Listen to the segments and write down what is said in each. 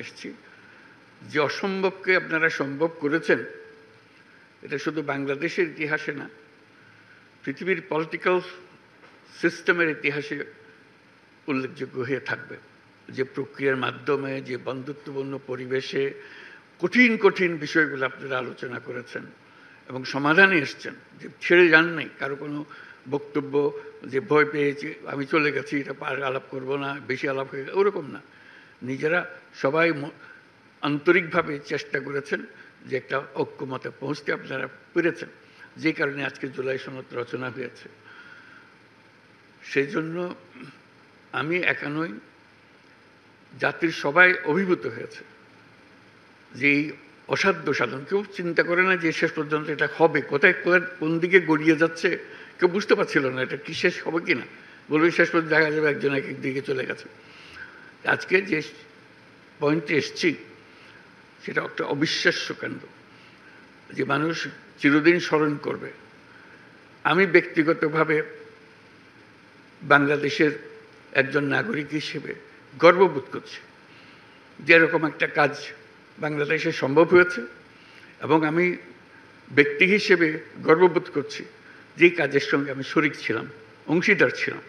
এসেছি যে অসম্ভবকে আপনারা সম্ভব করেছেন, এটা শুধু বাংলাদেশের ইতিহাসে না, পৃথিবীর পলিটিক্যাল সিস্টেমের ইতিহাসে উল্লেখযোগ্য হয়ে থাকবে। যে প্রক্রিয়ার মাধ্যমে, যে বন্ধুত্বপূর্ণ পরিবেশে কঠিন কঠিন বিষয়গুলো আপনারা আলোচনা করেছেন এবং সমাধানে এসছেন, যে ছেড়ে যান নাই কারো কোনো বক্তব্য যে ভয় পেয়েছি আমি চলে গেছি, এটা আলাপ করব না, বেশি আলাপ হয়ে ওরকম না। নিজেরা সবাই আন্তরিকভাবে চেষ্টা করেছেন যে একটা ঐক্যমতে পৌঁছতে আপনারা পেরেছেন, যে কারণে আজকে জুলাই সনদ রচনা হয়েছে। সেই জন্য আমি একা নই, জাতির সবাই অভিভূত হয়েছে যে এই অসাধ্য সাধন। কেউ চিন্তা করে না যে শেষ পর্যন্ত এটা হবে, কোথায় কোন দিকে গড়িয়ে যাচ্ছে কেউ বুঝতে পারছিল না এটা কি শেষ হবে কি না। বলবে শেষ পর্যন্ত দেখা যাবে একজন এক এক দিকে চলে গেছে। আজকে যে পয়েন্টে এসছি সেটা একটা অবিশ্বাস্য কাণ্ড, যে মানুষ চিরদিন স্মরণ করবে। আমি ব্যক্তিগতভাবে বাংলাদেশের একজন নাগরিক হিসেবে গর্ববোধ করছি যে এরকম একটা কাজ বাংলাদেশে সম্ভব হয়েছে, এবং আমি ব্যক্তি হিসেবে গর্ববোধ করছি যে কাজের সঙ্গে আমি শরিক ছিলাম, অংশীদার ছিলাম।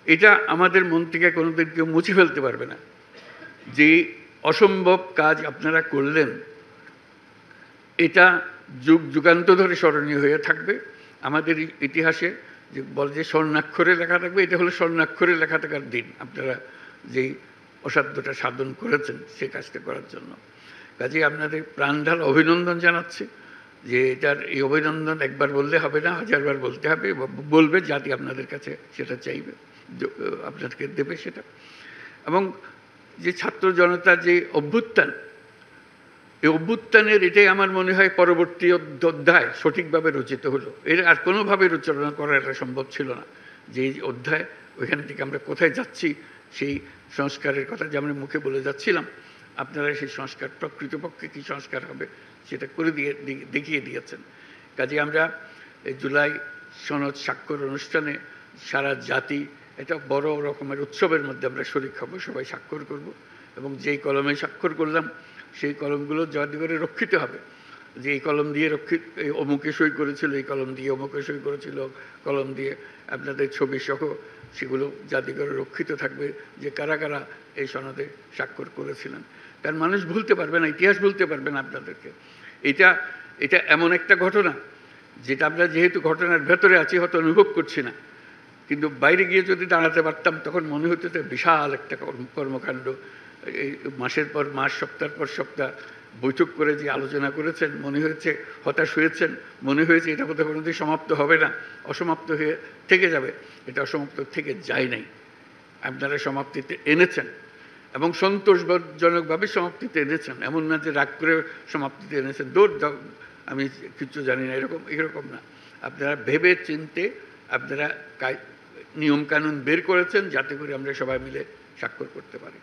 এটা আমাদের মন থেকে কোনোদিন কেউ মুছে ফেলতে পারবে না। যে অসম্ভব কাজ আপনারা করলেন, এটা যুগ যুগান্ত ধরে স্মরণীয় হয়ে থাকবে আমাদের ইতিহাসে। যে বলে যে স্বর্ণাক্ষরে লেখা থাকবে, এটা হলো স্বর্ণাক্ষরে লেখা থাকার দিন। আপনারা যেই অসাধ্যটা সাধন করেছেন সে কাজটা করার জন্য কাজেই আপনাদের প্রাণঢাল অভিনন্দন জানাচ্ছি। যে এটার এই অভিনন্দন একবার বললে হবে না, হাজারবার বলতে হবে, বলবে জাতি আপনাদের কাছে সেটা চাইবে, আপনাদেরকে দেবে সেটা। এবং যে ছাত্র জনতার যে অভ্যুত্থান, এই অভ্যুত্থানের এটাই আমার মনে হয় পরবর্তী অধ্যায় সঠিকভাবে রচিত হলো। এর আর কোনোভাবে রচনা করা এটা সম্ভব ছিল না। যে অধ্যায়, ওইখান থেকে আমরা কোথায় যাচ্ছি সেই সংস্কারের কথা যে আমরা মুখে বলে যাচ্ছিলাম, আপনারা সেই সংস্কার প্রকৃতপক্ষে কী সংস্কার হবে সেটা করে দেখিয়ে দিয়েছেন। কাজে আমরা এই জুলাই সনদ স্বাক্ষর অনুষ্ঠানে সারা জাতি এটা বড় রকমের উৎসবের মধ্যে আমরা শরিক হব, সবাই স্বাক্ষর করব। এবং যেই কলমে স্বাক্ষর করলাম সেই কলমগুলো জাদুঘরে রক্ষিত হবে। যে এই কলম দিয়ে অমুকে সই করেছিল, এই কলম দিয়ে অমুকে সই করেছিল, কলম দিয়ে আপনাদের ছবি সহ সেগুলো জাদুঘরে রক্ষিত থাকবে যে কারা কারা এই সনদে স্বাক্ষর করেছিলেন। কারণ মানুষ ভুলতে পারবে না, ইতিহাস ভুলতে পারবে না আপনাদেরকে। এটা এমন একটা ঘটনা যেটা আমরা যেহেতু ঘটনার ভেতরে আছি হয়তো অনুভব করছি না, কিন্তু বাইরে গিয়ে যদি দাঁড়াতে পারতাম তখন মনে হতো যে বিশাল একটা কর্মকাণ্ড। এই মাসের পর মাস, সপ্তাহের পর সপ্তাহ বৈঠক করে যে আলোচনা করেছেন, মনে হয়েছে হতাশ হয়েছেন, মনে হয়েছে এটা বোধহয় কোনোদিন সমাপ্ত হবে না, অসমাপ্ত হয়ে থেকে যাবে। এটা অসমাপ্ত থেকে যায় নাই, আপনারা সমাপ্তিতে এনেছেন এবং সন্তোষজনকভাবে সমাপ্তিতে এনেছেন। এমন না যে রাগ করে সমাপ্তিতে এনেছেন, দৌড় দাও আমি কিচ্ছু জানি না, এরকম না। আপনারা ভেবে চিনতে আপনারা নিয়মকানুন বের করেছেন যাতে করে আমরা সবাই মিলে স্বাক্ষর করতে পারি।